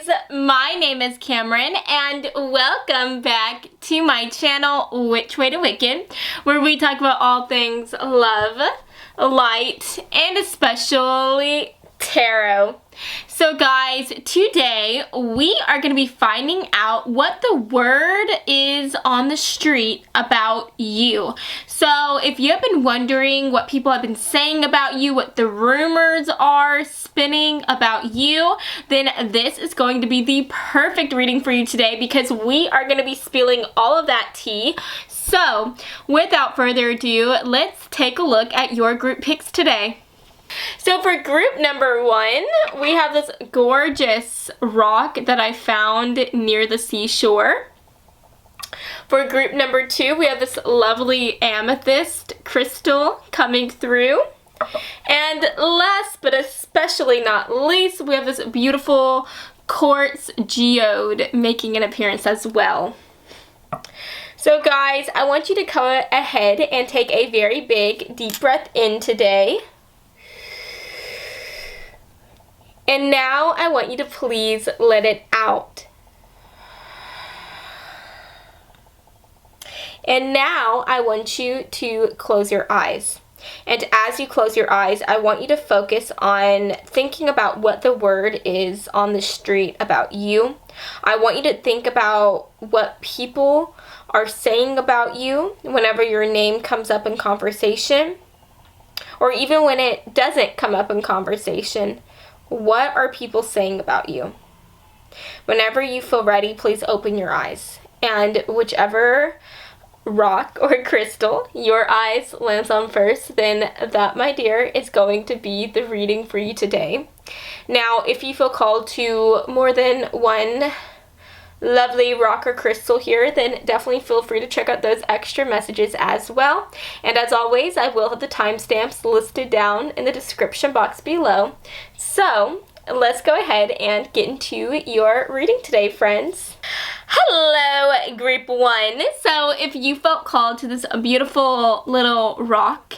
guys, my name is Cameron and welcome back to my channel, Which Way to Wicked, where we talk about all things love, light, and especially tarot. So guys, today we are going to be finding out what the word is on the street about you. So if you have been wondering what people have been saying about you, what the rumors are spinning about you, then this is going to be the perfect reading for you today because we are going to be spilling all of that tea. So without further ado, let's take a look at your group picks today. So for group number 1, we have this gorgeous rock that I found near the seashore. For group number 2, we have this lovely amethyst crystal coming through. And last but especially not least, we have this beautiful quartz geode making an appearance as well. So guys, I want you to go ahead and take a very big deep breath in today. And now I want you to please let it out. And now I want you to close your eyes. And as you close your eyes, I want you to focus on thinking about what the word is on the street about you. I want you to think about what people are saying about you whenever your name comes up in conversation, or even when it doesn't come up in conversation. What are people saying about you? Whenever you feel ready, please open your eyes. And whichever rock or crystal your eyes lands on first, then that, my dear, is going to be the reading for you today. Now, if you feel called to more than one lovely rock or crystal here, then definitely feel free to check out those extra messages as well. And as always, I will have the timestamps listed down in the description box below. So let's go ahead and get into your reading today, friends. Hello, group 1. So if you felt called to this beautiful little rock,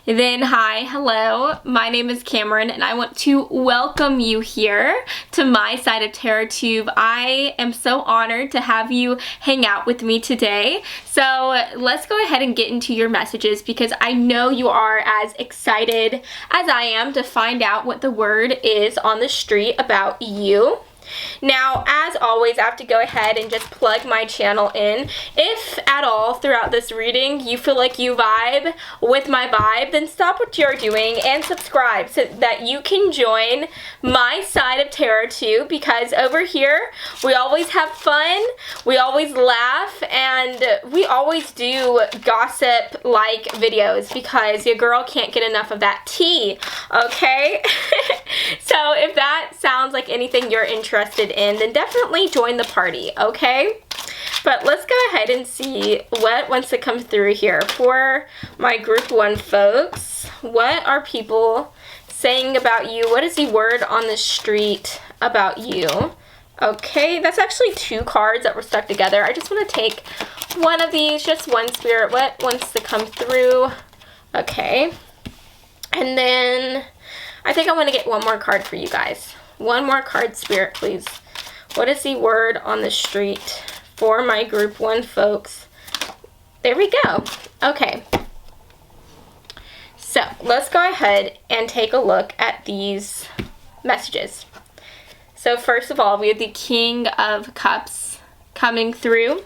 then hi, hello, my name is Cameron and I want to welcome you here to my side of TarotTube. I am so honored to have you hang out with me today. So let's go ahead and get into your messages because I know you are as excited as I am to find out what the word is on the street about you. Now, as always, I have to go ahead and just plug my channel in. If at all throughout this reading you feel like you vibe with my vibe, then stop what you're doing and subscribe so that you can join my side of tarot too, because over here we always have fun, we always laugh, and we always do gossip like videos because your girl can't get enough of that tea, okay? So if that sounds like anything you're interested in, then definitely join the party, okay? But let's go ahead and see what wants to come through here for my group 1 folks. What are people saying about you? What is the word on the street about you? Okay, that's actually 2 cards that were stuck together. I just want to take one of these, just one spirit. What wants to come through? Okay. And then I think I want to get one more card for you guys. One more card, spirit, please. What is the word on the street for my group 1 folks? There we go. Okay. So let's go ahead and take a look at these messages. So first of all, we have the King of Cups coming through.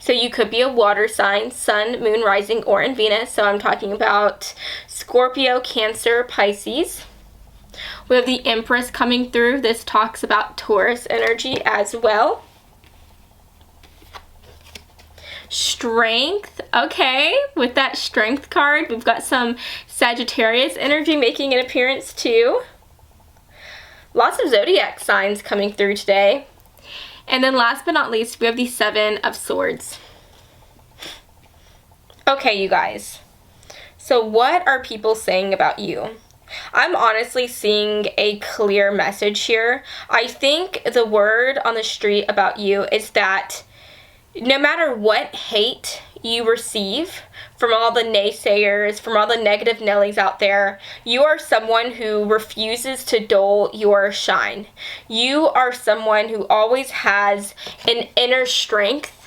So you could be a water sign, Sun, Moon, Rising, or in Venus. So I'm talking about Scorpio, Cancer, Pisces. We have the Empress coming through. This talks about Taurus energy as well. Strength. Okay, with that Strength card, we've got some Sagittarius energy making an appearance too. Lots of zodiac signs coming through today. And then last but not least, we have the 7 of Swords. Okay, you guys. So what are people saying about you? I'm honestly seeing a clear message here. I think the word on the street about you is that no matter what hate you receive from all the naysayers, from all the negative Nellies out there. You are someone who refuses to dull your shine. You are someone who always has an inner strength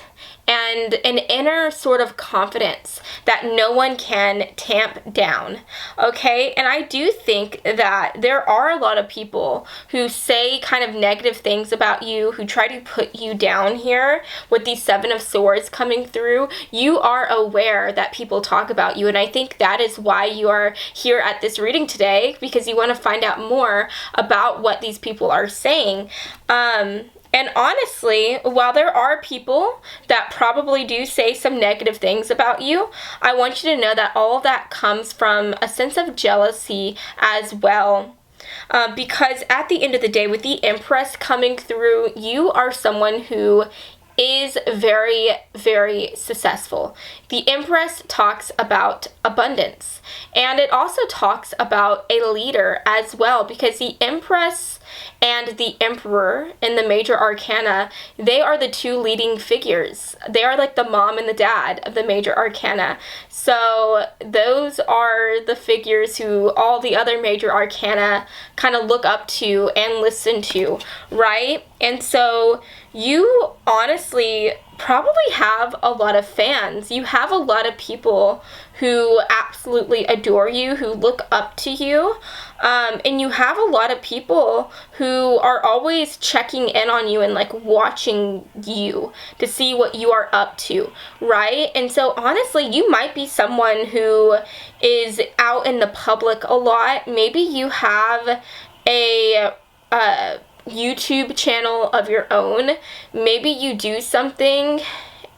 and an inner sort of confidence that no one can tamp down, okay? And I do think that there are a lot of people who say kind of negative things about you, who try to put you down here with these Seven of Swords coming through. You are aware that people talk about you, and I think that is why you are here at this reading today, because you want to find out more about what these people are saying. And honestly, while there are people that probably do say some negative things about you, I want you to know that all of that comes from a sense of jealousy as well. Because at the end of the day, with the Empress coming through, you are someone who is very, very successful. The Empress talks about abundance, and it also talks about a leader as well, because the Empress and the Emperor in the major arcana, they are the two leading figures. They are like the mom and the dad of the major arcana. So those are the figures who all the other major arcana kind of look up to and listen to, right? And so you honestly probably have a lot of fans. You have a lot of people who absolutely adore you, who look up to you. And you have a lot of people who are always checking in on you and like watching you to see what you are up to, right? And so honestly, you might be someone who is out in the public a lot. Maybe you have a YouTube channel of your own. Maybe you do something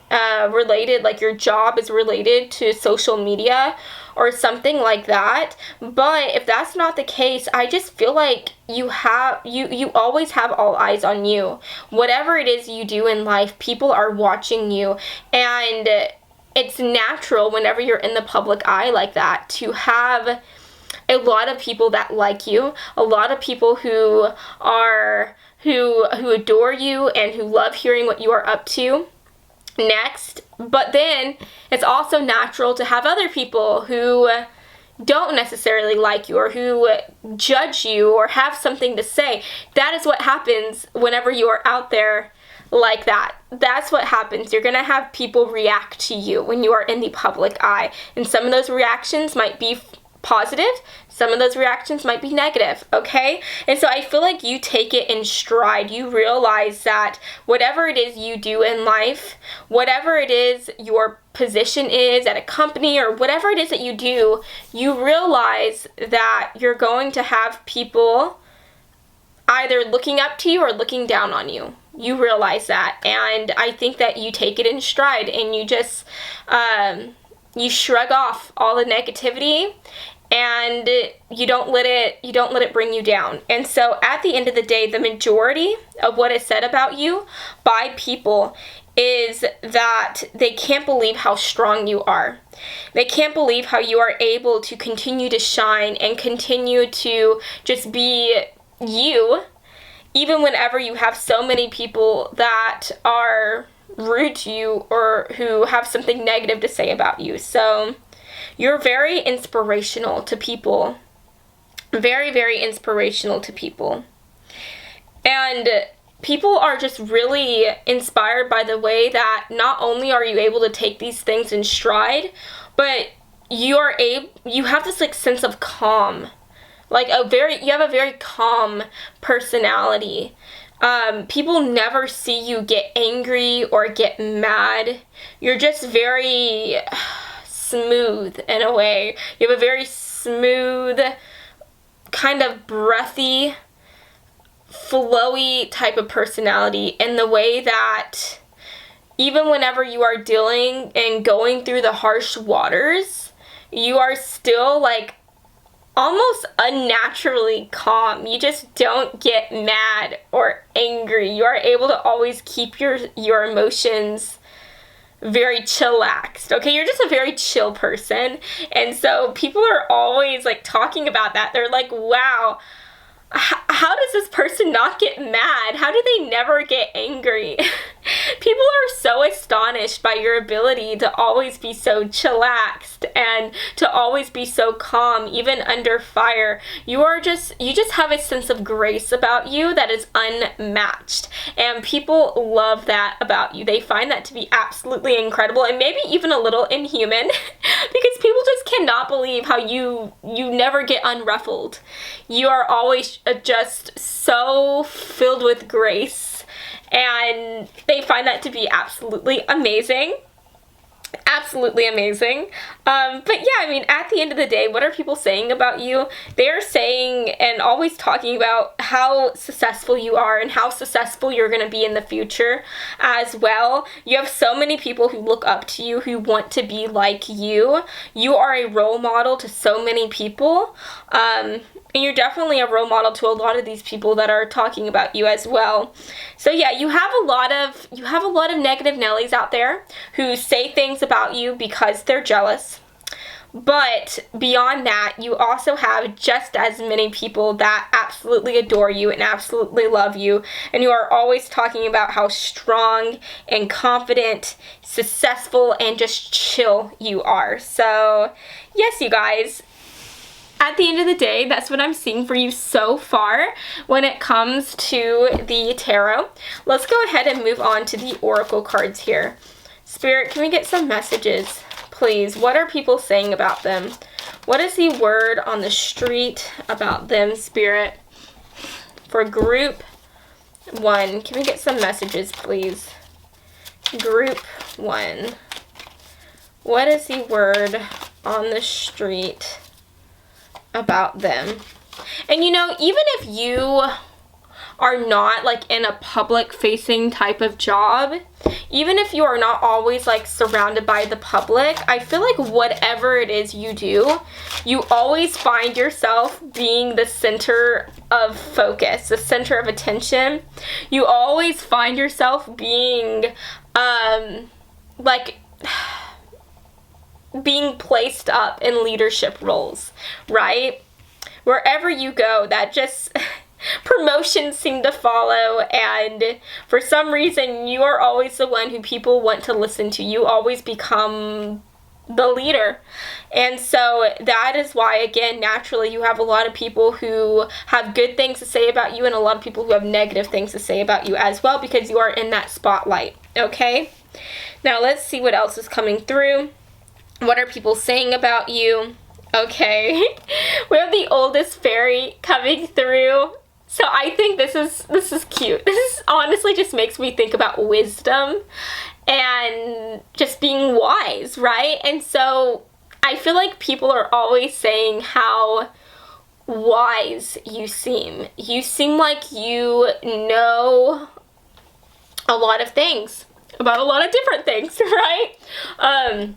related, like your job is related to social media or something like that. But if that's not the case, I just feel like you always have all eyes on you. Whatever it is you do in life, people are watching you, and it's natural whenever you're in the public eye like that to have a lot of people that like you, a lot of people who adore you and who love hearing what you are up to next. But then it's also natural to have other people who don't necessarily like you or who judge you or have something to say. That is what happens whenever you are out there like that. That's what happens. You're gonna have people react to you when you are in the public eye, and some of those reactions might be positive, some of those reactions might be negative, okay? And so I feel like you take it in stride. You realize that whatever it is you do in life, whatever it is your position is at a company or whatever it is that you do, you realize that you're going to have people either looking up to you or looking down on you. You realize that, and I think that you take it in stride and you just you shrug off all the negativity, and you don't let it bring you down. And so at the end of the day, the majority of what is said about you by people is that they can't believe how strong you are. They can't believe how you are able to continue to shine and continue to just be you, even whenever you have so many people that are rude to you or who have something negative to say about you. So you're very inspirational to people. Very, very inspirational to people. And people are just really inspired by the way that not only are you able to take these things in stride, but you have this like sense of calm. Like you have a very calm personality. People never see you get angry or get mad. You're just very smooth in a way. You have a very smooth, kind of breathy, flowy type of personality in the way that even whenever you are dealing and going through the harsh waters, you are still like almost unnaturally calm. You just don't get mad or angry. You are able to always keep your emotions very chillaxed, okay? You're just a very chill person. And so people are always like talking about that. They're like, wow, how does this person not get mad? How do they never get angry? People are so astonished by your ability to always be so chillaxed and to always be so calm, even under fire. You just have a sense of grace about you that is unmatched. And people love that about you. They find that to be absolutely incredible and maybe even a little inhuman because people just cannot believe how you never get unruffled. You are always just so filled with grace, and they find that to be absolutely amazing. Absolutely amazing. But yeah, I mean, at the end of the day, what are people saying about you? They are saying and always talking about how successful you are and how successful you're going to be in the future as well. You have so many people who look up to you, who want to be like you. You are a role model to so many people. And you're definitely a role model to a lot of these people that are talking about you as well. So yeah, you have a lot of negative Nellies out there who say things about you because they're jealous. But beyond that, you also have just as many people that absolutely adore you and absolutely love you, and you are always talking about how strong and confident, successful, and just chill you are. So yes, you guys, at the end of the day, that's what I'm seeing for you so far when it comes to the tarot. Let's go ahead and move on to the oracle cards here. Spirit, can we get some messages, please? What are people saying about them? What is the word on the street about them, Spirit? For group 1, can we get some messages, please? Group 1. What is the word on the street about them? And you know, even if you are not like in a public facing type of job, even if you are not always like surrounded by the public, I feel like whatever it is you do, you always find yourself being the center of focus, the center of attention. You always find yourself being like being placed up in leadership roles, right? Wherever you go, that just promotions seem to follow, and for some reason you are always the one who people want to listen to. You always become the leader. And so that is why, again, naturally you have a lot of people who have good things to say about you and a lot of people who have negative things to say about you as well, because you are in that spotlight. Okay, now let's see what else is coming through. What are people saying about you? Okay, we have the oldest fairy coming through. So I think this is cute. This honestly just makes me think about wisdom and just being wise, right? And so I feel like people are always saying how wise you seem. You seem like you know a lot of things about a lot of different things, right?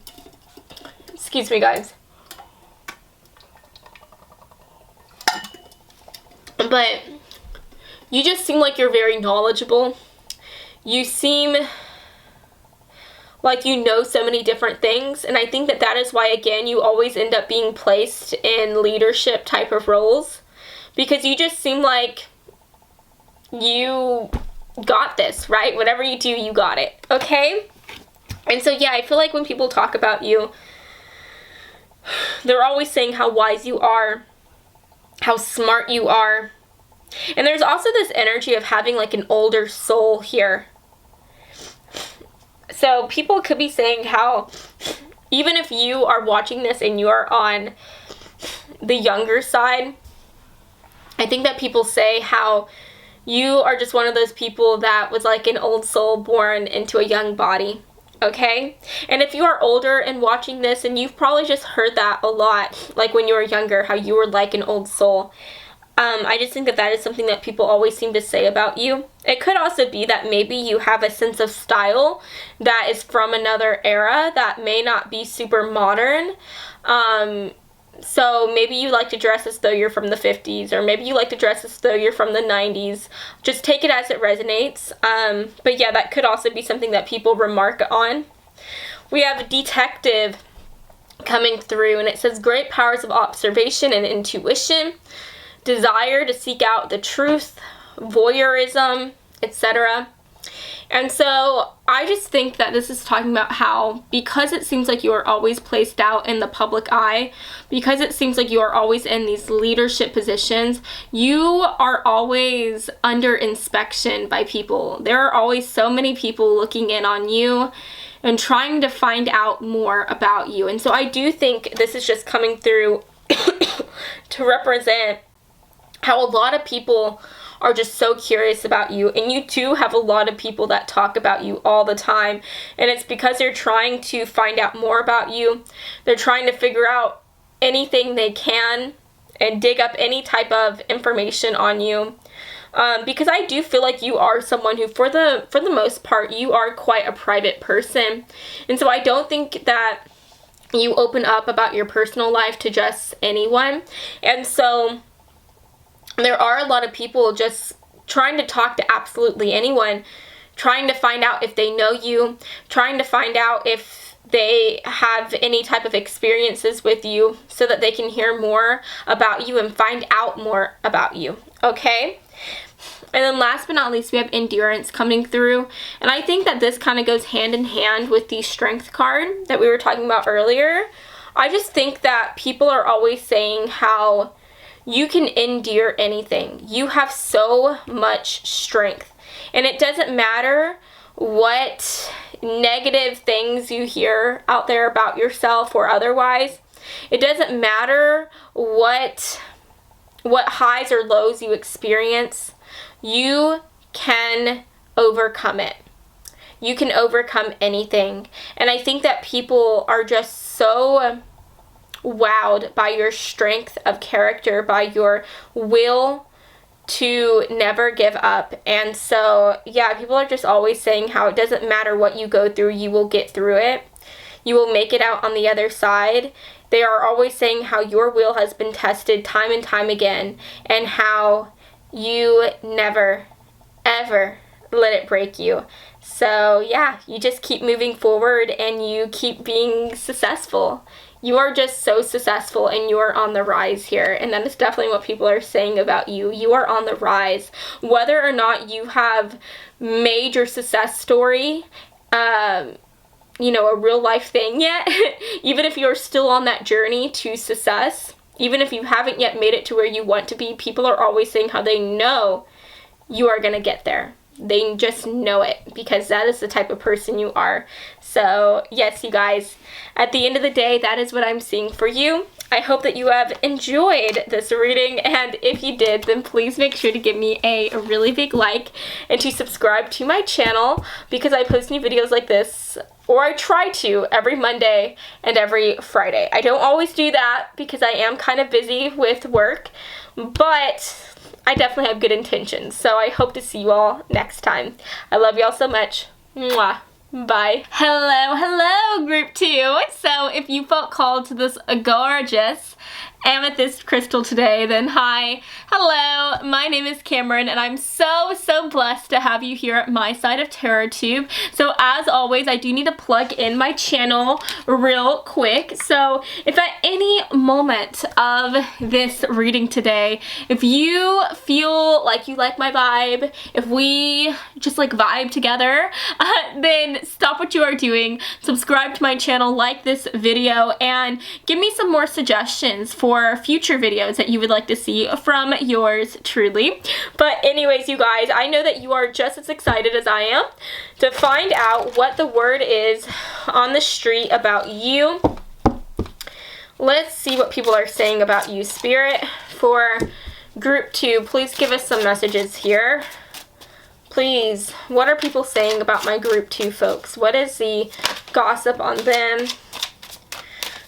Excuse me, guys. But you just seem like you're very knowledgeable. You seem like you know so many different things, and I think that that is why, again, you always end up being placed in leadership type of roles, because you just seem like you got this, right? Whatever you do, you got it, okay? And so, yeah, I feel like when people talk about you, they're always saying how wise you are, how smart you are. And there's also this energy of having like an older soul here. So people could be saying how even if you are watching this and you are on the younger side, I think that people say how you are just one of those people that was like an old soul born into a young body. Okay? And if you are older and watching this, and you've probably just heard that a lot, like when you were younger, how you were like an old soul. I just think that that is something that people always seem to say about you. It could also be that maybe you have a sense of style that is from another era that may not be super modern. So maybe you like to dress as though you're from the 50s, or maybe you like to dress as though you're from the 90s. Just take it as it resonates. But yeah, that could also be something that people remark on. We have a detective coming through, and it says great powers of observation and intuition, desire to seek out the truth, voyeurism, etc. And so I just think that this is talking about how, because it seems like you are always placed out in the public eye, because it seems like you are always in these leadership positions, you are always under inspection by people. There are always so many people looking in on you and trying to find out more about you. And so I do think this is just coming through to represent how a lot of people are just so curious about you, and you too have a lot of people that talk about you all the time, and it's because they're trying to find out more about you. They're trying to figure out anything they can and dig up any type of information on you, because I do feel like you are someone who, for the most part, you are quite a private person, and so I don't think that you open up about your personal life to just anyone. And so there are a lot of people just trying to talk to absolutely anyone, trying to find out if they know you, trying to find out if they have any type of experiences with you so that they can hear more about you and find out more about you, okay? And then last but not least, we have endurance coming through. And I think that this kind of goes hand in hand with the strength card that we were talking about earlier. I just think that people are always saying how you can endure anything. You have so much strength. And it doesn't matter what negative things you hear out there about yourself or otherwise. It doesn't matter what highs or lows you experience. You can overcome it. You can overcome anything. And I think that people are just so wowed by your strength of character, by your will to never give up. And so, yeah, people are just always saying how it doesn't matter what you go through, you will get through it. You will make it out on the other side. They are always saying how your will has been tested time and time again, and how you never, ever let it break you. So, yeah, you just keep moving forward and you keep being successful. You are just so successful and you are on the rise here. And that is definitely what people are saying about you. You are on the rise. Whether or not you have made your success story, a real life thing yet, even if you're still on that journey to success, even if you haven't yet made it to where you want to be, people are always saying how they know you are going to get there. They just know it, because that is the type of person you are. So, yes, you guys, at the end of the day, that is what I'm seeing for you. I hope that you have enjoyed this reading, and if you did, then please make sure to give me a really big like and to subscribe to my channel, because I post new videos like this, or I try to, every Monday and every Friday. I don't always do that because I am kind of busy with work, but I definitely have good intentions. So I hope to see you all next time. I love y'all so much. Mwah. Bye. Hello, group 2. So if you felt called to this gorgeous amethyst crystal today, then hi. Hello, my name is Cameron, and I'm so blessed to have you here at my side of TarotTube. So as always, I do need to plug in my channel real quick. So if at any moment of this reading today, if you feel like you like my vibe, if we just like vibe together, then stop what you are doing, subscribe to my channel, like this video, and give me some more suggestions for future videos that you would like to see from yours truly. But anyways, you guys, I know that you are just as excited as I am to find out what the word is on the street about you. Let's see what people are saying about you, Spirit. For group 2, please give us some messages here. Please, what are people saying about my group 2 folks? What is the gossip on them?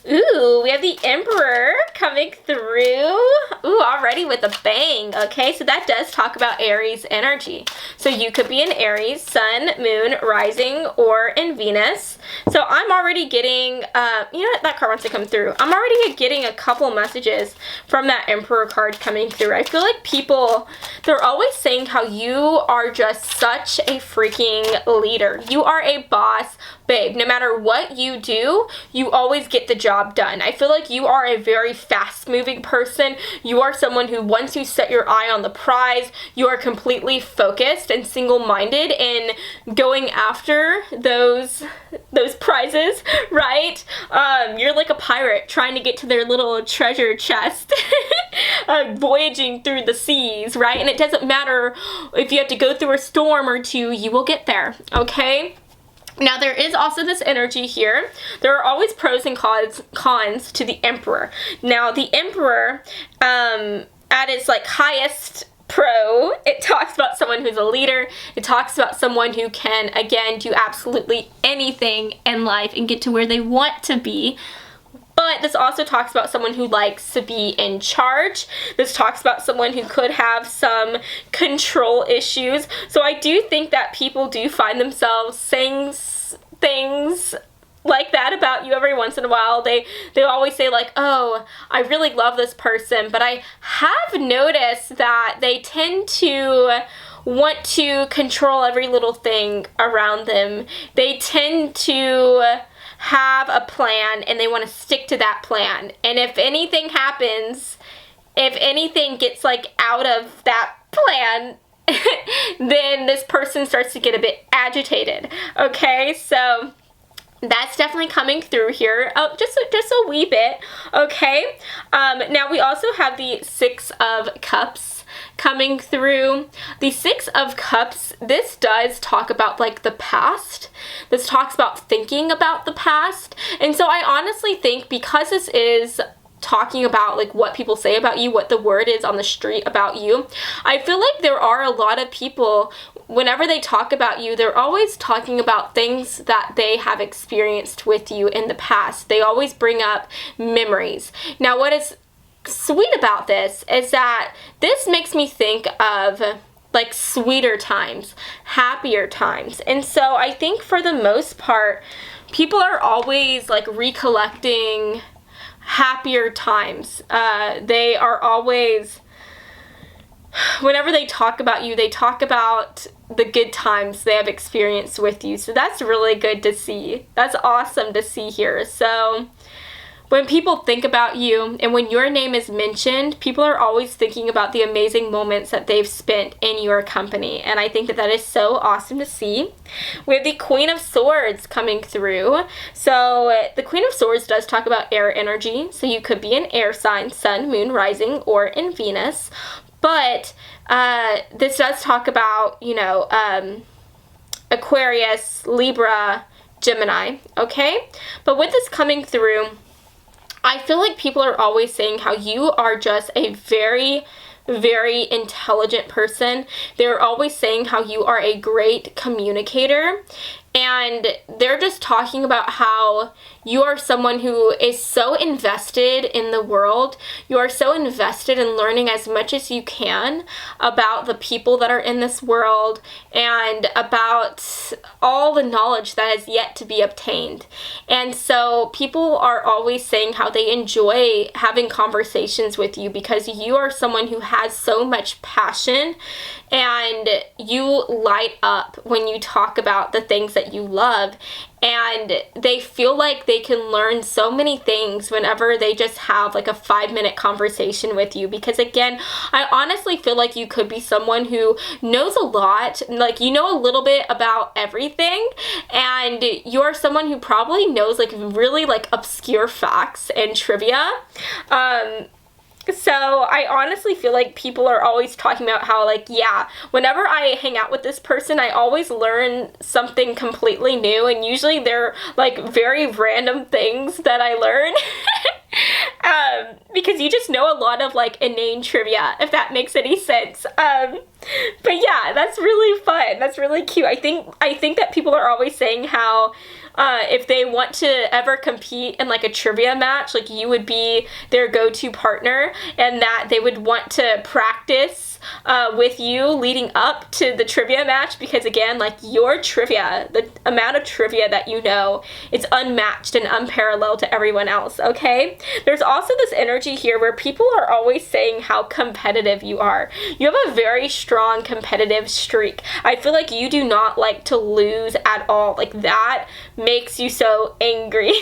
Ooh, we have the Emperor coming through. Ooh, already with a bang. Okay, so that does talk about Aries energy. So you could be in Aries, Sun, Moon, Rising, or in Venus. So I'm already getting, that card wants to come through. I'm already getting a couple messages from that Emperor card coming through. I feel like people, they're always saying how you are just such a freaking leader. You are a boss babe. No matter what you do, you always get the job job done. I feel like you are a very fast-moving person. You are someone who, once you set your eye on the prize, you are completely focused and single-minded in going after those prizes, right? You're like a pirate trying to get to their little treasure chest, voyaging through the seas, right? And it doesn't matter if you have to go through a storm or two, you will get there, okay? Now, there is also this energy here. There are always pros and cons to the Emperor. Now, the Emperor, at its like highest pro, it talks about someone who's a leader. It talks about someone who can, again, do absolutely anything in life and get to where they want to be. But this also talks about someone who likes to be in charge. This talks about someone who could have some control issues. So I do think that people do find themselves saying things like that about you every once in a while. They always say like, oh, I really love this person, but I have noticed that they tend to want to control every little thing around them. They tend to have a plan and they want to stick to that plan. And if anything happens, if anything gets like out of that plan, then this person starts to get a bit agitated. Okay, so that's definitely coming through here. Oh, just a wee bit. Okay. Now we also have the Six of Cups coming through. The Six of Cups, this does talk about like the past. This talks about thinking about the past. And so I honestly think because this is talking about like what people say about you, what the word is on the street about you, I feel like there are a lot of people, whenever they talk about you, they're always talking about things that they have experienced with you in the past. They always bring up memories. Now, what is sweet about this is that this makes me think of like sweeter times, happier times. And so I think for the most part, people are always like recollecting happier times. They are always, whenever they talk about you, they talk about the good times they have experienced with you. So that's really good to see. That's awesome to see here. So when people think about you and when your name is mentioned, people are always thinking about the amazing moments that they've spent in your company. And I think that that is so awesome to see. We have the Queen of Swords coming through. So the Queen of Swords does talk about air energy. So you could be an air sign, sun, moon, rising, or in Venus. But this does talk about, you know, Aquarius, Libra, Gemini, okay? But with this coming through, I feel like people are always saying how you are just a very, very intelligent person. They're always saying how you are a great communicator. And they're just talking about how you are someone who is so invested in the world. You are so invested in learning as much as you can about the people that are in this world and about all the knowledge that is yet to be obtained. And so people are always saying how they enjoy having conversations with you because you are someone who has so much passion and you light up when you talk about the things that you love, and they feel like they can learn so many things whenever they just have like a 5-minute conversation with you. Because again, I honestly feel like you could be someone who knows a lot, like you know a little bit about everything, and you're someone who probably knows like really like obscure facts and trivia. So I honestly feel like people are always talking about how like, yeah, whenever I hang out with this person, I always learn something completely new, and usually they're like very random things that I learn. Because you just know a lot of like inane trivia, if that makes any sense. But yeah, that's really fun. That's really cute. I think that people are always saying how if they want to ever compete in like a trivia match, like you would be their go-to partner, and that they would want to practice with you leading up to the trivia match, because again, like your trivia, the amount of trivia that you know, it's unmatched and unparalleled to everyone else, okay? There's also this energy here where people are always saying how competitive you are. You have a very strong strong competitive streak. I feel like you do not like to lose at all. Like, that makes you so angry.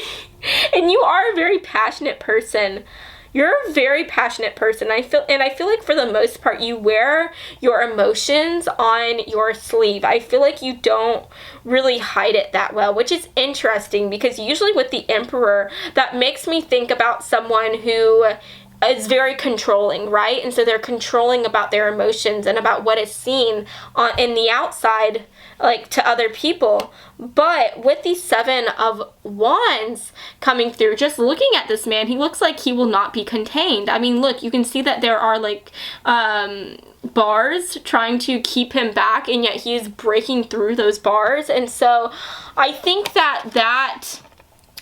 And you are a very passionate person. You're a very passionate person. I feel like for the most part you wear your emotions on your sleeve. I feel like you don't really hide it that well, which is interesting because usually with the Emperor, that makes me think about someone who is very controlling, right? And so they're controlling about their emotions and about what is seen in the outside, like to other people. But with the Seven of Wands coming through, just looking at this man, he looks like he will not be contained. I mean, look, you can see that there are like bars trying to keep him back, and yet he is breaking through those bars. And so I think that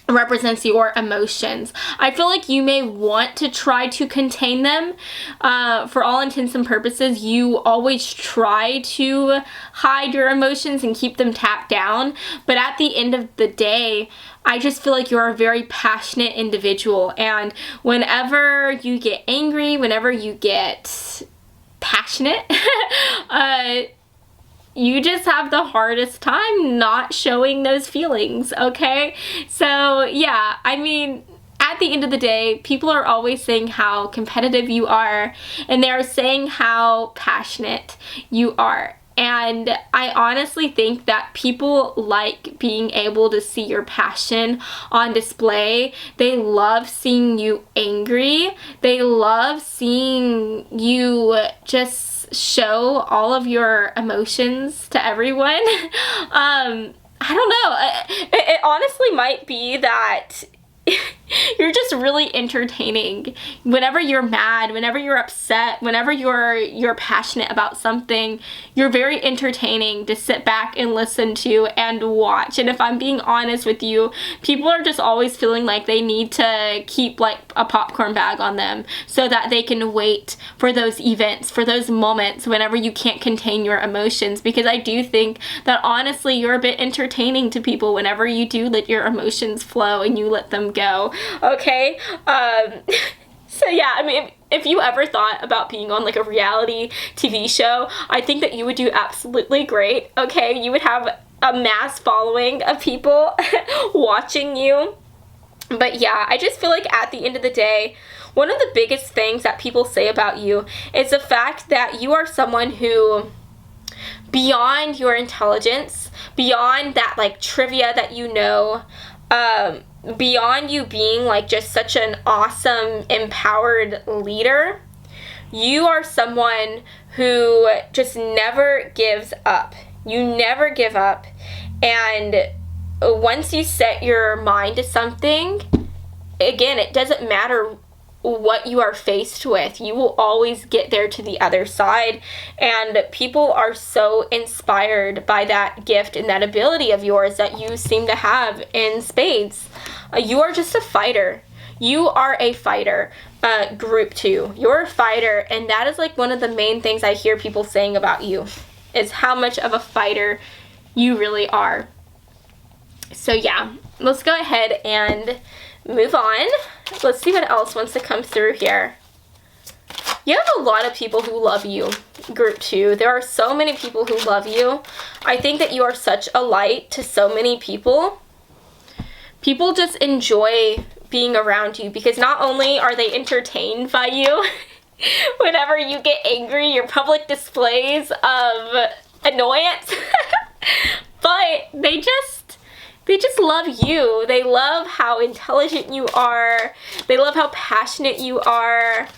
represents your emotions. I feel like you may want to try to contain them. For all intents and purposes, you always try to hide your emotions and keep them tapped down. But at the end of the day, I just feel like you're a very passionate individual. And whenever you get angry, whenever you get passionate, you just have the hardest time not showing those feelings, okay? So yeah, I mean, at the end of the day, people are always saying how competitive you are, and they're saying how passionate you are. And I honestly think that people like being able to see your passion on display. They love seeing you angry. They love seeing you just show all of your emotions to everyone. I don't know. It honestly might be that you're just really entertaining. Whenever you're mad, whenever you're upset, whenever you're passionate about something, you're very entertaining to sit back and listen to and watch. And if I'm being honest with you, people are just always feeling like they need to keep like a popcorn bag on them so that they can wait for those events, for those moments whenever you can't contain your emotions. Because I do think that honestly you're a bit entertaining to people whenever you do let your emotions flow and you let them go. Okay, so yeah, I mean, if you ever thought about being on like a reality TV show, I think that you would do absolutely great, okay? You would have a mass following of people watching you. But yeah, I just feel like at the end of the day, one of the biggest things that people say about you is the fact that you are someone who, beyond your intelligence, beyond that like trivia that you know, beyond you being like just such an awesome, empowered leader, you are someone who just never gives up. You never give up. And once you set your mind to something, again, it doesn't matter what you are faced with, you will always get there to the other side. And people are so inspired by that gift and that ability of yours that you seem to have in spades. You are just a fighter. You are a fighter. Group 2. You're a fighter, and that is like one of the main things I hear people saying about you, is how much of a fighter you really are. So yeah, let's go ahead and move on. Let's see what else wants to come through here. You have a lot of people who love you, Group 2. There are so many people who love you. I think that you are such a light to so many people. People just enjoy being around you because not only are they entertained by you whenever you get angry, your public displays of annoyance, but they just love you. They love how intelligent you are. They love how passionate you are.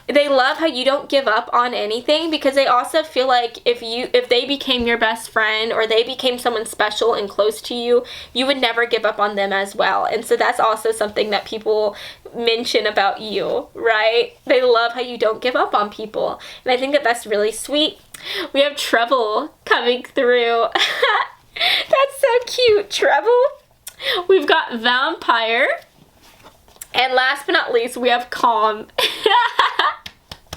They love how you don't give up on anything, because they also feel like if they became your best friend or they became someone special and close to you, you would never give up on them as well. And so that's also something that people mention about you, right? They love how you don't give up on people. And I think that that's really sweet. We have Trouble coming through. That's so cute, Trouble. We've got Vampire. And last but not least, we have Calm.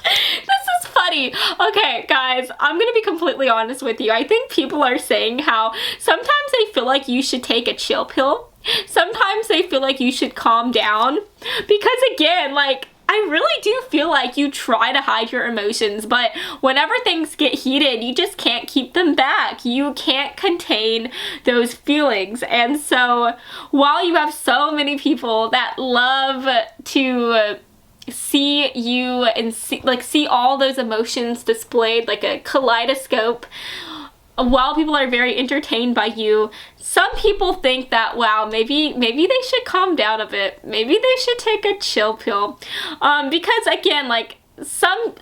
This is funny. Okay, guys, I'm gonna be completely honest with you. I think people are saying how sometimes they feel like you should take a chill pill. Sometimes they feel like you should calm down. Because again, like, I really do feel like you try to hide your emotions, but whenever things get heated, you just can't keep them back. You can't contain those feelings. And so while you have so many people that love to see you and see all those emotions displayed like a kaleidoscope, while people are very entertained by you, some people think that, wow, maybe they should calm down a bit. Maybe they should take a chill pill. Because again, like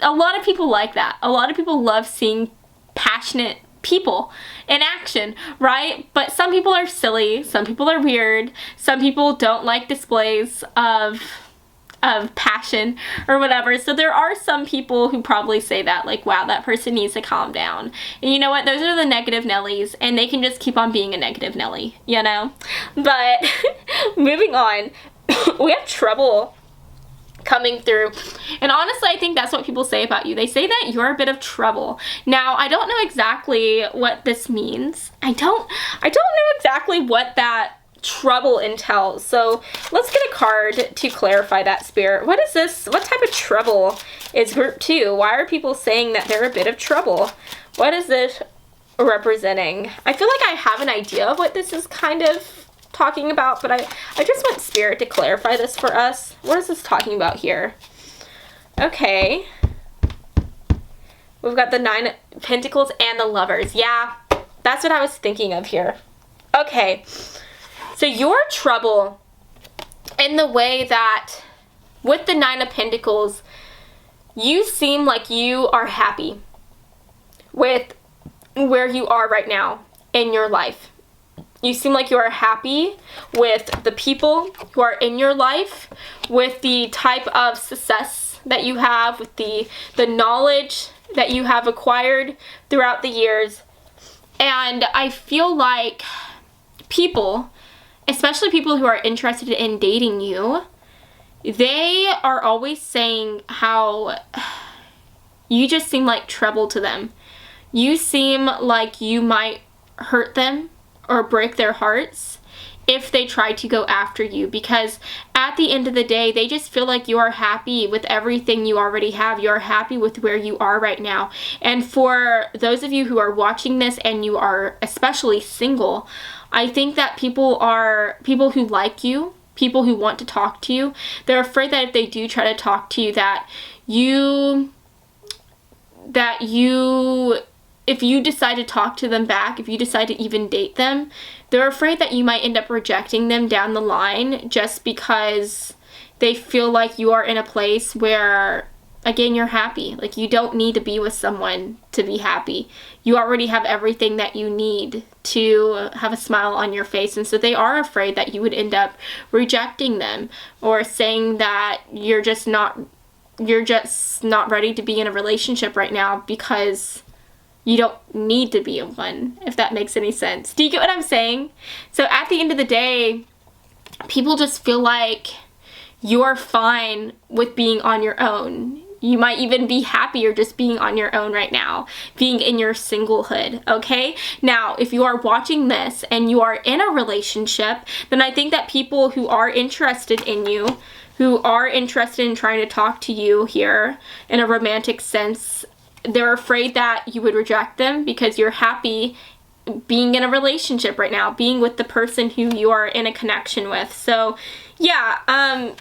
a lot of people like that. A lot of people love seeing passionate people in action, right? But some people are silly, some people are weird, some people don't like displays of passion or whatever. So there are some people who probably say that, like, wow, that person needs to calm down. And you know what? Those are the negative Nellies, and they can just keep on being a negative Nelly, you know? But moving on, we have trouble coming through. And honestly, I think that's what people say about you. They say that you're a bit of trouble. Now, I don't know exactly what this means. I don't know exactly what that trouble entails. So let's get a card to clarify that, Spirit. What is this? What type of trouble is group 2? Why are people saying that they're a bit of trouble? What is this representing? I feel like I have an idea of what this is kind of talking about, but I just want Spirit to clarify this for us. What is this talking about here? Okay. We've got the 9 of Pentacles and the Lovers. Yeah, that's what I was thinking of here. Okay. So your trouble in the way that with the 9 of Pentacles, you seem like you are happy with where you are right now in your life. You seem like you are happy with the people who are in your life, with the type of success that you have, with the knowledge that you have acquired throughout the years. And I feel like people, especially people who are interested in dating you, they are always saying how you just seem like trouble to them. You seem like you might hurt them or break their hearts if they try to go after you, because at the end of the day, they just feel like you are happy with everything you already have. You are happy with where you are right now. And for those of you who are watching this and you are especially single, I think that people who like you, people who want to talk to you, they're afraid that if they do try to talk to you, if you decide to talk to them back, if you decide to even date them, they're afraid that you might end up rejecting them down the line just because they feel like you are in a place where, again, you're happy. Like, you don't need to be with someone to be happy. You already have everything that you need to have a smile on your face. And so they are afraid that you would end up rejecting them or saying that you're just not ready to be in a relationship right now because you don't need to be in one, if that makes any sense. Do you get what I'm saying? So at the end of the day, people just feel like you're fine with being on your own. You might even be happier just being on your own right now, being in your singlehood, okay? Now, if you are watching this and you are in a relationship, then I think that people who are interested in you, who are interested in trying to talk to you here in a romantic sense, they're afraid that you would reject them because you're happy being in a relationship right now, being with the person who you are in a connection with. So yeah,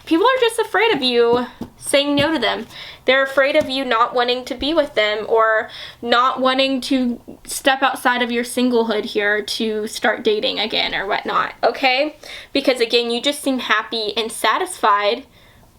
people are just afraid of you saying no to them. They're afraid of you not wanting to be with them or not wanting to step outside of your singlehood here to start dating again or whatnot, okay? Because again, you just seem happy and satisfied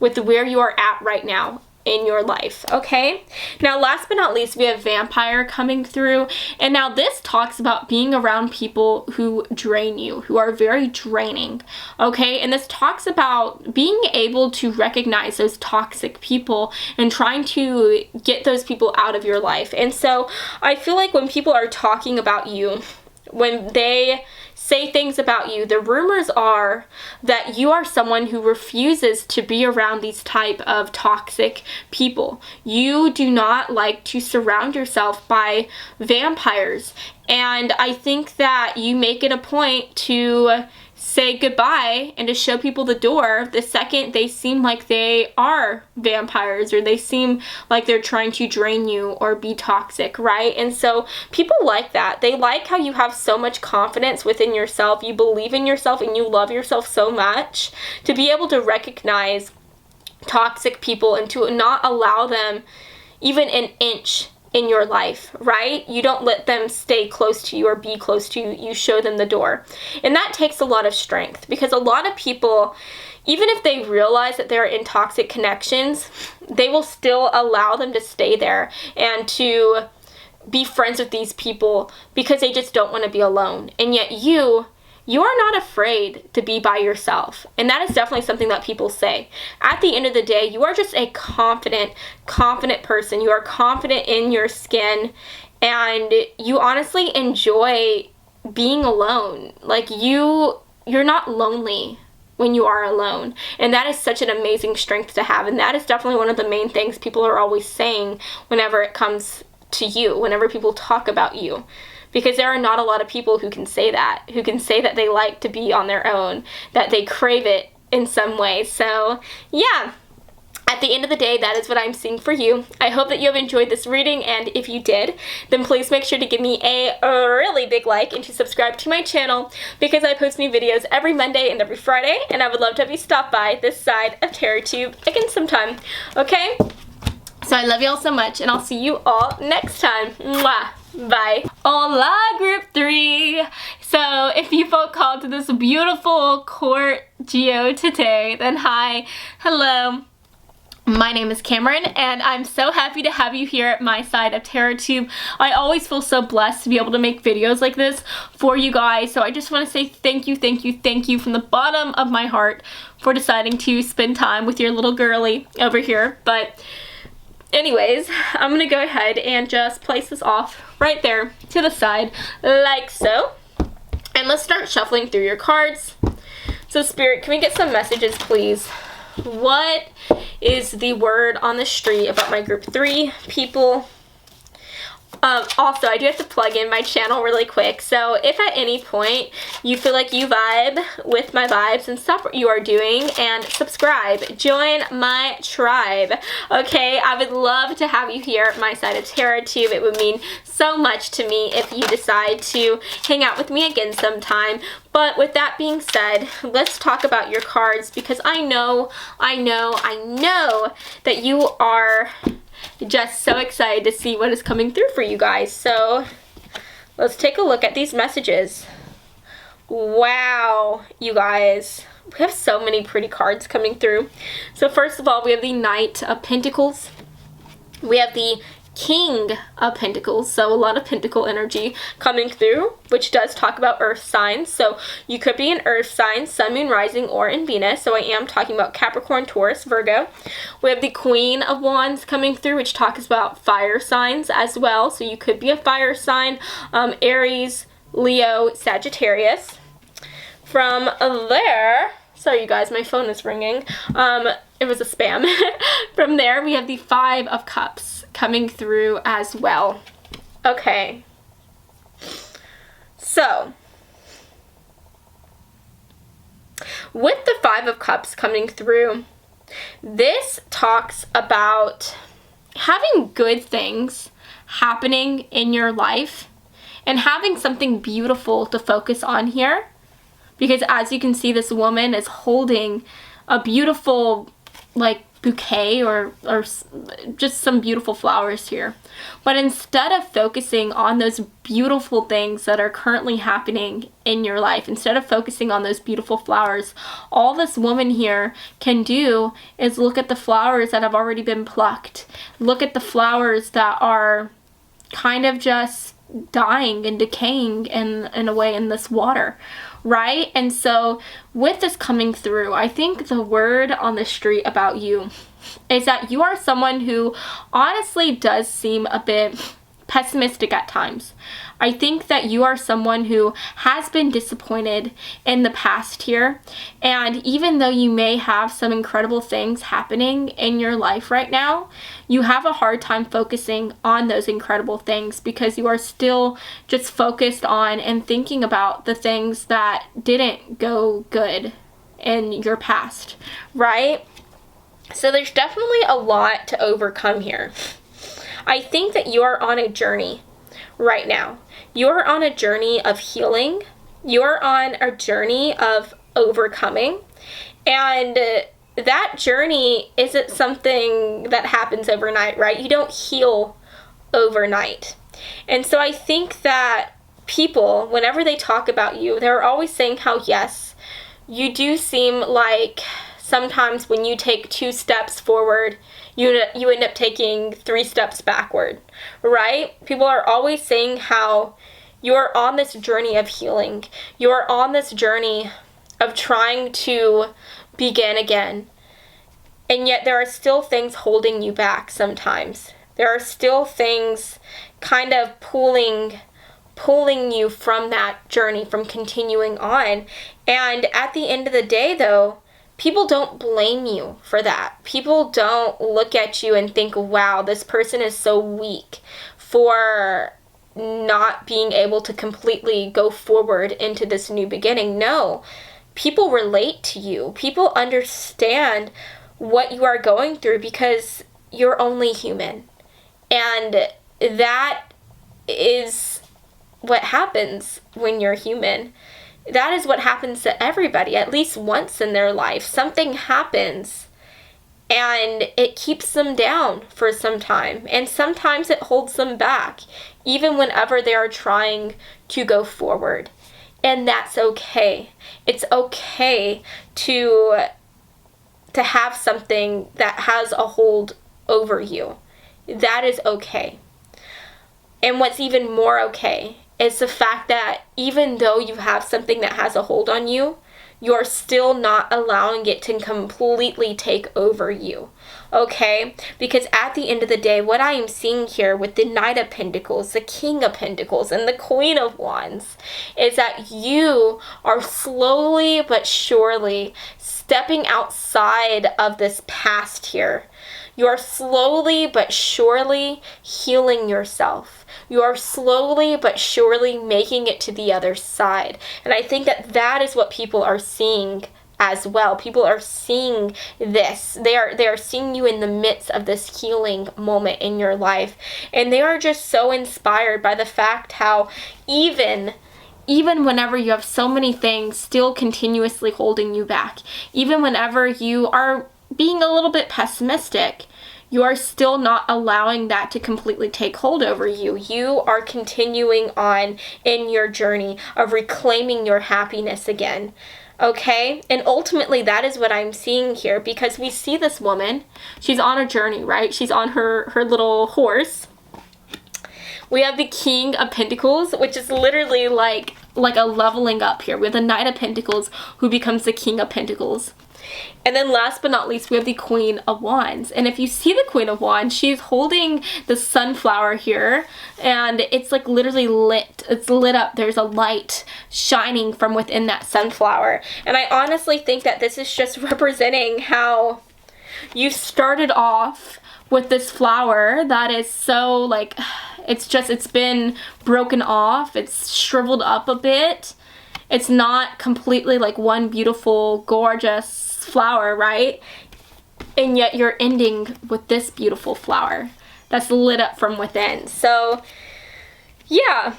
with where you are at right now in your life, okay? Now, last but not least, we have Vampire coming through. And now this talks about being around people who drain you, who are very draining, okay? And this talks about being able to recognize those toxic people and trying to get those people out of your life. And so I feel like when people are talking about you, when they say things about you, the rumors are that you are someone who refuses to be around these type of toxic people. You do not like to surround yourself by vampires. And I think that you make it a point to say goodbye and to show people the door the second they seem like they are vampires or they seem like they're trying to drain you or be toxic, right? And so people like that. They like how you have so much confidence within yourself, you believe in yourself, and you love yourself so much to be able to recognize toxic people and to not allow them even an inch in your life, right? You don't let them stay close to you or be close to you. You show them the door. And that takes a lot of strength, because a lot of people, even if they realize that they're in toxic connections, they will still allow them to stay there and to be friends with these people because they just don't want to be alone. And yet you are not afraid to be by yourself. And that is definitely something that people say. At the end of the day, you are just a confident person. You are confident in your skin, and you honestly enjoy being alone. Like you're not lonely when you are alone. And that is such an amazing strength to have. And that is definitely one of the main things people are always saying whenever it comes to you, whenever people talk about you. Because there are not a lot of people who can say that they like to be on their own, that they crave it in some way. So yeah, at the end of the day, that is what I'm seeing for you. I hope that you have enjoyed this reading, and if you did, then please make sure to give me a really big like and to subscribe to my channel, because I post new videos every Monday and every Friday, and I would love to have you stop by this side of TarotTube again sometime, okay? So I love you all so much, and I'll see you all next time. Mwah! Bye. Hola, group 3. So if you felt called to this beautiful court geo today, then hi, hello. My name is Cameron, and I'm so happy to have you here at my side of TarotTube. I always feel so blessed to be able to make videos like this for you guys. So I just want to say thank you from the bottom of my heart for deciding to spend time with your little girly over here. But anyways, I'm going to go ahead and just place this off right there to the side like so. And let's start shuffling through your cards. So Spirit, can we get some messages, please? What is the word on the street about my group 3 people? Also, I do have to plug in my channel really quick. So if at any point you feel like you vibe with my vibes and stop what you are doing and subscribe, join my tribe, okay? I would love to have you here at my side of TarotTube. It would mean so much to me if you decide to hang out with me again sometime. But with that being said, let's talk about your cards, because I know that you are just so excited to see what is coming through for you guys. So let's take a look at these messages. Wow, you guys, we have so many pretty cards coming through. So first of all, we have the Knight of Pentacles. We have the King of Pentacles, so a lot of pentacle energy coming through, which does talk about earth signs. So you could be an earth sign, sun, moon, rising, or in Venus. So I am talking about Capricorn, Taurus, Virgo. We have the Queen of Wands coming through, which talks about fire signs as well. So you could be a fire sign, Aries, Leo, Sagittarius. From there, sorry you guys, my phone is ringing. It was a spam. From there, we have the Five of Cups coming through as well. Okay. So, with the Five of Cups coming through, this talks about having good things happening in your life and having something beautiful to focus on here. Because as you can see, this woman is holding a beautiful, like, bouquet or just some beautiful flowers here. But instead of focusing on those beautiful things that are currently happening in your life, instead of focusing on those beautiful flowers, all this woman here can do is look at the flowers that have already been plucked. Look at the flowers that are kind of just dying and decaying in a way in this water, right? And so with this coming through, I think the word on the street about you is that you are someone who honestly does seem a bit pessimistic at times. I think that you are someone who has been disappointed in the past here, and even though you may have some incredible things happening in your life right now, you have a hard time focusing on those incredible things because you are still just focused on and thinking about the things that didn't go good in your past, right? So there's definitely a lot to overcome here. I think that you are on a journey right now. You're on a journey of healing. You're on a journey of overcoming. And that journey isn't something that happens overnight, right? You don't heal overnight. And so I think that people, whenever they talk about you, they're always saying how, yes, you do seem like sometimes when you take 2 steps forward, you end up taking 3 steps backward, right? People are always saying how you're on this journey of healing. You're on this journey of trying to begin again. And yet there are still things holding you back sometimes. There are still things kind of pulling you from that journey, from continuing on. And at the end of the day, though, people don't blame you for that. People don't look at you and think, wow, this person is so weak for not being able to completely go forward into this new beginning. No, people relate to you. People understand what you are going through because you're only human. And that is what happens when you're human. That is what happens to everybody at least once in their life. Something happens and it keeps them down for some time. And sometimes it holds them back, even whenever they are trying to go forward. And that's okay. It's okay to have something that has a hold over you. That is okay. And what's even more okay is the fact that even though you have something that has a hold on you, you're still not allowing it to completely take over you, okay? Because at the end of the day, what I am seeing here with the Knight of Pentacles, the King of Pentacles, and the Queen of Wands is that you are slowly but surely stepping outside of this past here. You are slowly but surely healing yourself. You are slowly but surely making it to the other side. And I think that that is what people are seeing as well. People are seeing this. They are seeing you in the midst of this healing moment in your life. And they are just so inspired by the fact how even whenever you have so many things still continuously holding you back, even whenever you are being a little bit pessimistic, you are still not allowing that to completely take hold over you. You are continuing on in your journey of reclaiming your happiness again. Okay? And ultimately, that is what I'm seeing here, because we see this woman. She's on a journey, right? She's on her little horse. We have the King of Pentacles, which is literally like a leveling up here. We have the Knight of Pentacles who becomes the King of Pentacles. And then last but not least, we have the Queen of Wands. And if you see the Queen of Wands, she's holding the sunflower here, and it's like literally lit. It's lit up. There's a light shining from within that sunflower. And I honestly think that this is just representing how you started off with this flower that is so like, it's been broken off. It's shriveled up a bit. It's not completely like one beautiful, gorgeous flower, right? And yet you're ending with this beautiful flower that's lit up from within. So yeah,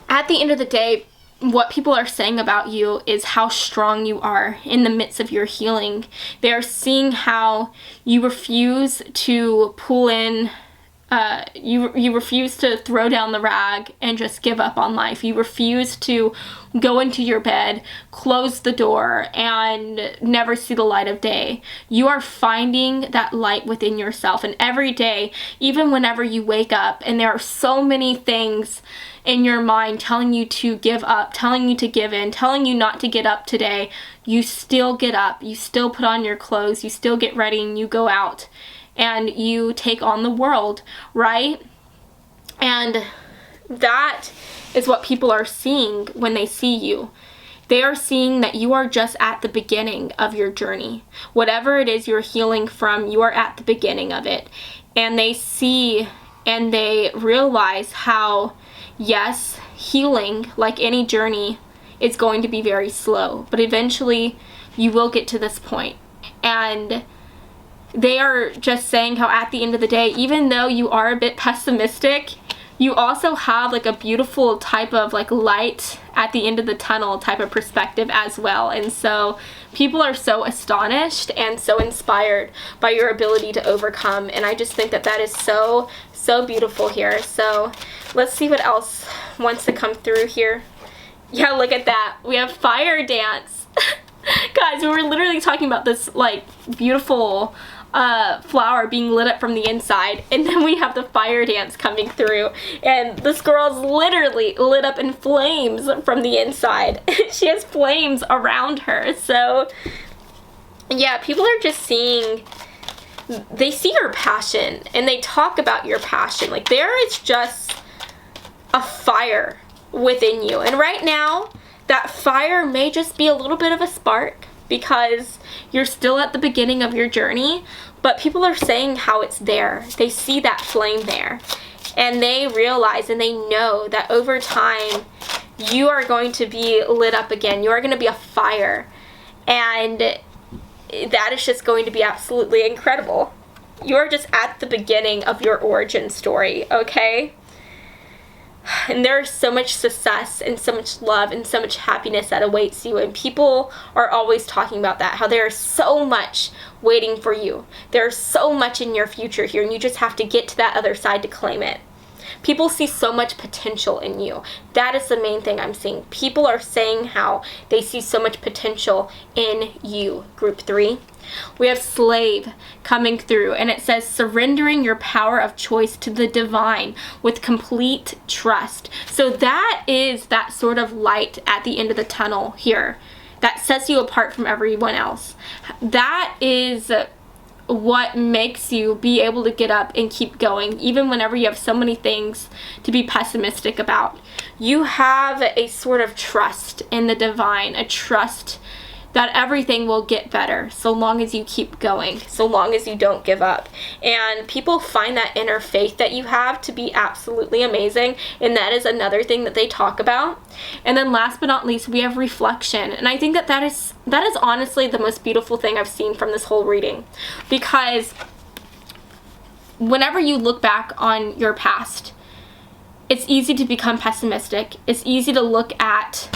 at the end of the day, what people are saying about you is how strong you are in the midst of your healing. They are seeing how you refuse to pull in you refuse to throw down the rag and just give up on life. You refuse to go into your bed, close the door, and never see the light of day. You are finding that light within yourself. And every day, even whenever you wake up, and there are so many things in your mind telling you to give up, telling you to give in, telling you not to get up today, you still get up, you still put on your clothes, you still get ready, and you go out and you take on the world, right? And that is what people are seeing when they see you. They are seeing that you are just at the beginning of your journey. Whatever it is you're healing from, you are at the beginning of it. And they see and they realize how, yes, healing, like any journey, is going to be very slow. But eventually, you will get to this point. And they are just saying how at the end of the day, even though you are a bit pessimistic, you also have like a beautiful type of like light at the end of the tunnel type of perspective as well. And so people are so astonished and so inspired by your ability to overcome. And I just think that that is so, so beautiful here. So let's see what else wants to come through here. Yeah, look at that. We have fire dance. Guys, we were literally talking about this like beautiful flower being lit up from the inside, and then we have the fire dance coming through, and this girl's literally lit up in flames from the inside. She has flames around her. So yeah, people are just seeing, they see your passion and they talk about your passion. Like, there is just a fire within you, and right now that fire may just be a little bit of a spark because you're still at the beginning of your journey, but people are saying how it's there. They see that flame there, and they realize and they know that over time you are going to be lit up again. You are going to be a fire, and that is just going to be absolutely incredible. You are just at the beginning of your origin story, okay? And there's so much success and so much love and so much happiness that awaits you, and people are always talking about that, how there's so much waiting for you. There's so much in your future here, and you just have to get to that other side to claim it. People see so much potential in you. That is the main thing I'm seeing. People are saying how they see so much potential in you. Group 3. We have slave coming through, and it says surrendering your power of choice to the divine with complete trust. So that is that sort of light at the end of the tunnel here that sets you apart from everyone else. That is what makes you be able to get up and keep going even whenever you have so many things to be pessimistic about. You have a sort of trust in the divine, a trust that everything will get better so long as you keep going, so long as you don't give up. And people find that inner faith that you have to be absolutely amazing, and that is another thing that they talk about. And then last but not least, we have reflection. And I think that that is honestly the most beautiful thing I've seen from this whole reading, because whenever you look back on your past, it's easy to become pessimistic. It's easy to look at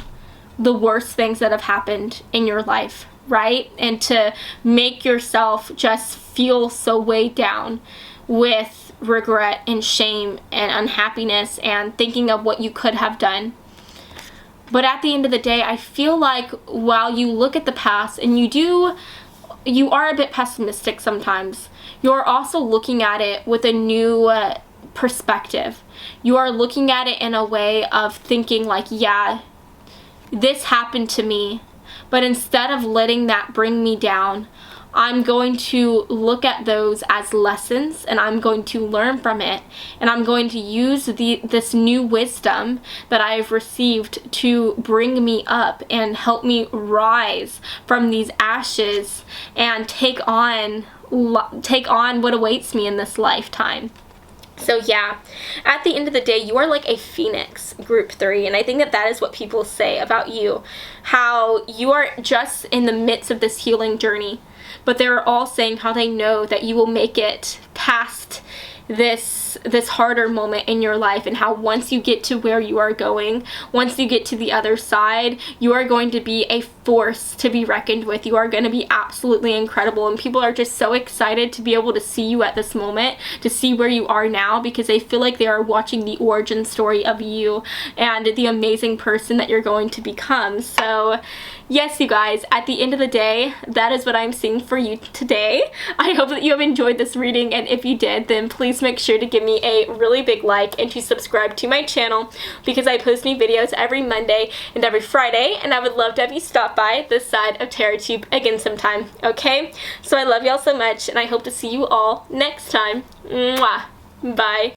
the worst things that have happened in your life, right? And to make yourself just feel so weighed down with regret and shame and unhappiness and thinking of what you could have done. But at the end of the day, I feel like while you look at the past and you are a bit pessimistic sometimes, you're also looking at it with a new perspective. You are looking at it in a way of thinking like, yeah, this happened to me, but instead of letting that bring me down, I'm going to look at those as lessons, and I'm going to learn from it, and I'm going to use this new wisdom that I've received to bring me up and help me rise from these ashes and take on what awaits me in this lifetime. So yeah, at the end of the day, you are like a phoenix, group 3, and I think that that is what people say about you, how you are just in the midst of this healing journey, but they're all saying how they know that you will make it past this harder moment in your life, and how once you get to where you are going, once you get to the other side, you are going to be a force to be reckoned with. You are going to be absolutely incredible, and people are just so excited to be able to see you at this moment, to see where you are now, because they feel like they are watching the origin story of you and the amazing person that you're going to become. So yes, you guys, at the end of the day, that is what I'm seeing for you today. I hope that you have enjoyed this reading, and if you did, then please make sure to give me a really big like and to subscribe to my channel, because I post new videos every Monday and every Friday, and I would love to have you stop by this side of TerraTube again sometime, okay? So I love y'all so much, and I hope to see you all next time. Mwah! Bye!